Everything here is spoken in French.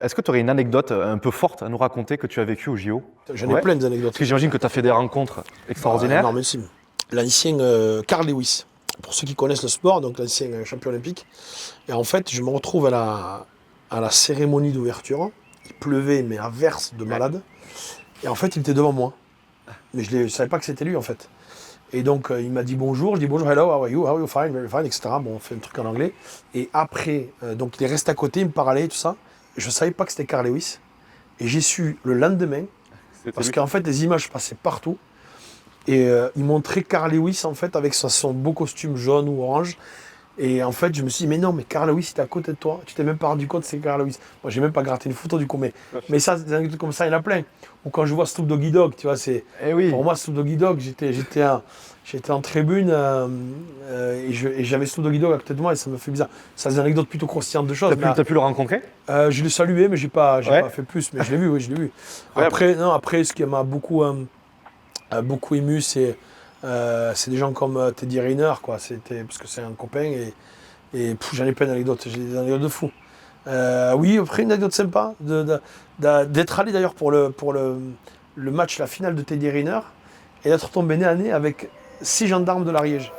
Est-ce que tu aurais une anecdote un peu forte à nous raconter que tu as vécue au JO? J'en ai plein d'anecdotes. Parce que j'imagine que tu as fait des rencontres extraordinaires. Énormissime. L'ancien Carl Lewis, pour ceux qui connaissent le sport, donc l'ancien champion olympique. Et en fait, je me retrouve à la cérémonie d'ouverture. Il pleuvait, mais à verse de malade. Et en fait, il était devant moi. Mais je ne savais pas que c'était lui, en fait. Et donc, il m'a dit bonjour. Je dis bonjour, hello, how are you, fine, very fine, etc. Bon, on fait un truc en anglais. Et après, donc, il est resté à côté, il me parlait, tout ça. Et je ne savais pas que c'était Carl Lewis. Et j'ai su le lendemain, parce qu'en fait, les images passaient partout. Et il montrait Carl Lewis, en fait, avec son beau costume jaune ou orange. Et en fait, je me suis dit, mais non, mais Carl Lewis, il est à côté de toi. Tu t'es même pas rendu compte que c'est Carl Lewis. Moi, j'ai même pas gratté une photo du coup, mais ça, des anecdotes comme ça, il y en a plein. Ou quand je vois Snoop Doggy Dogg, tu vois, pour moi, Snoop Doggy Dogg, j'étais en tribune et j'avais Snoop Doggy Dogg à côté de moi et ça me fait bizarre. Ça, c'est des anecdotes plutôt croustillantes de choses. T'as pu le rencontrer? Je l'ai salué, mais j'ai pas fait plus. Mais je l'ai vu, oui, je l'ai vu. Après, ce qui m'a beaucoup ému, c'est des gens comme Teddy Riner, quoi. Parce que c'est un copain et j'en ai plein d'anecdotes. J'ai des anecdotes de fou. Oui, après une anecdote sympa d'être allé d'ailleurs pour le match, la finale de Teddy Riner et d'être tombé nez à nez avec 6 gendarmes de l'Ariège.